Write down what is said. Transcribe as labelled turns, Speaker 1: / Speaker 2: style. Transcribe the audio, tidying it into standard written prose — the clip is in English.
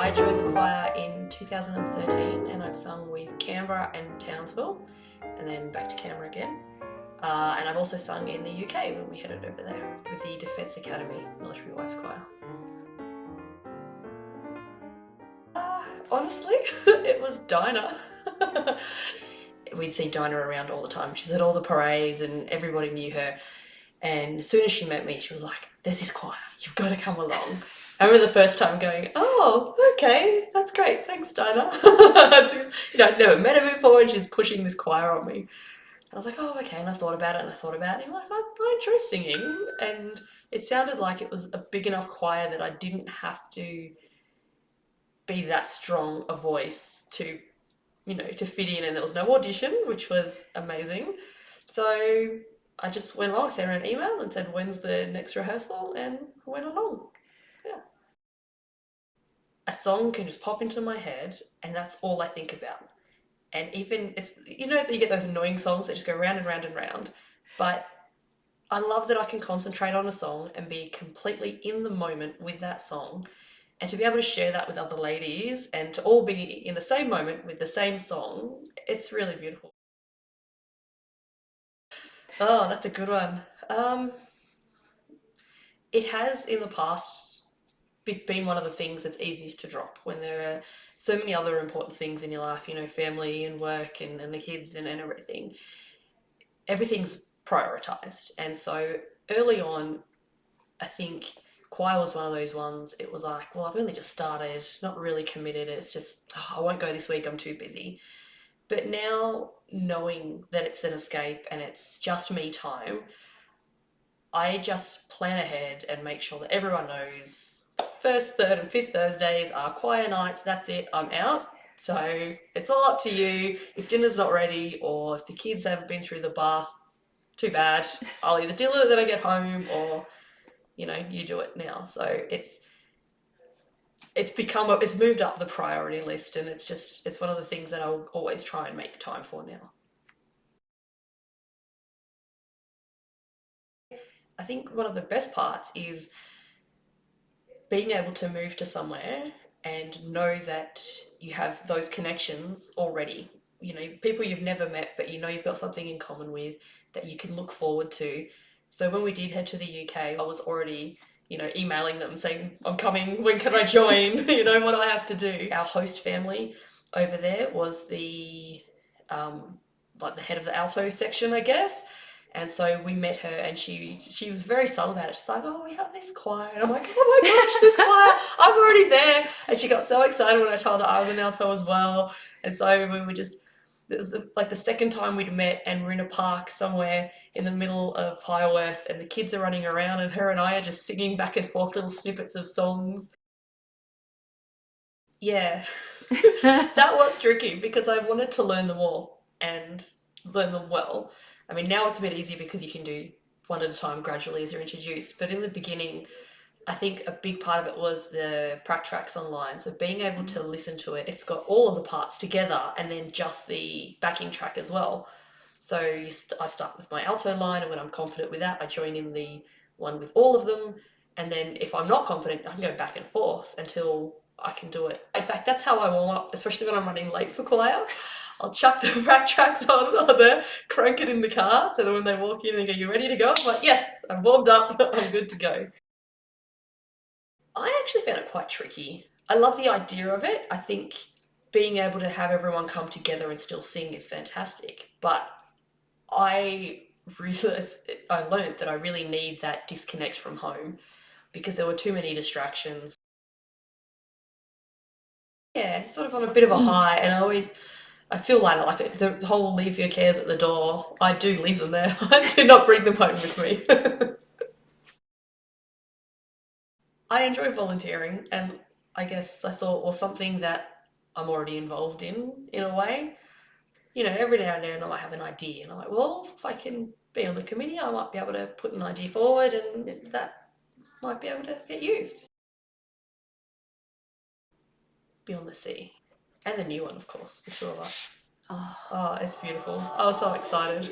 Speaker 1: I joined the choir in 2013 and I've sung with Canberra and Townsville and then back to Canberra again. And I've also sung in the UK when we headed over there with the Defence Academy Military Wives Choir. Honestly, it was Dinah. We'd see Dinah around all the time. She's at all the parades and everybody knew her. And as soon as she met me, she was like, "There's this choir, you've got to come along." I remember the first time going, "Oh, okay, that's great, thanks Dinah." I'd never met her before and she's pushing this choir on me. I was like, "Oh, okay," and I thought about it and I thought about it and I'm like, I enjoy singing, and it sounded like it was a big enough choir that I didn't have to be that strong a voice to, to fit in, and there was no audition, which was amazing. So I just went along, sent her an email and said, "When's the next rehearsal?" and I went along. Yeah. A song can just pop into my head and that's all I think about. And even it's, you get those annoying songs that just go round and round and round, but I love that I can concentrate on a song and be completely in the moment with that song, and to be able to share that with other ladies and to all be in the same moment with the same song, it's really beautiful. Oh, that's a good one. It has in the past been one of the things that's easiest to drop when there are so many other important things in your life, family and work and the kids and everything. Everything's prioritized. And so early on, I think choir was one of those ones. It was like, well, I've only just started, not really committed. It's just, I won't go this week, I'm too busy. But now, knowing that it's an escape and it's just me time, I just plan ahead and make sure that everyone knows first, third and fifth Thursdays are choir nights. That's it, I'm out. So it's all up to you. If dinner's not ready or if the kids haven't been through the bath, too bad. I'll either deal with it when I get home or, you do it now. So it's moved up the priority list, and it's one of the things that I'll always try and make time for now. I think one of the best parts is being able to move to somewhere and know that you have those connections already. People you've never met, but you've got something in common with that you can look forward to. So when we did head to the UK, I was already, emailing them saying, "I'm coming, when can I join?" What do I have to do? Our host family over there was the head of the alto section, I guess. And so we met her and she was very subtle about it. She's like, "Oh, we have this choir." And I'm like, "Oh my gosh, this choir, I'm already there." And she got so excited when I told her I was an alto as well. And so it was like the second time we'd met, and we're in a park somewhere in the middle of Highworth and the kids are running around and her and I are just singing back and forth little snippets of songs. Yeah, that was tricky because I wanted to learn them all and learn them well. I mean, now it's a bit easier because you can do one at a time gradually as you're introduced. But in the beginning, I think a big part of it was the prac tracks online. So being able to listen to it, it's got all of the parts together and then just the backing track as well. So I start with my alto line, and when I'm confident with that, I join in the one with all of them. And then if I'm not confident, I can go back and forth until I can do it. In fact, that's how I warm up, especially when I'm running late for choir. I'll chuck the prac tracks on there, crank it in the car, so that when they walk in and go, "You ready to go?" I'm like, "Yes, I'm warmed up, I'm good to go." I actually found it quite tricky. I love the idea of it. I think being able to have everyone come together and still sing is fantastic. But I learned that I really need that disconnect from home because there were too many distractions. Yeah, sort of on a bit of a high, and I feel like the whole leave your cares at the door. I do leave them there. I do not bring them home with me. I enjoy volunteering, and I guess I thought, well, something that I'm already involved in a way. Every now and then I might have an idea, and I'm like, well, if I can be on the committee, I might be able to put an idea forward, and that might be able to get used. Beyond the Sea. And the new one, of course, the two of us. Oh, it's beautiful. I was so excited.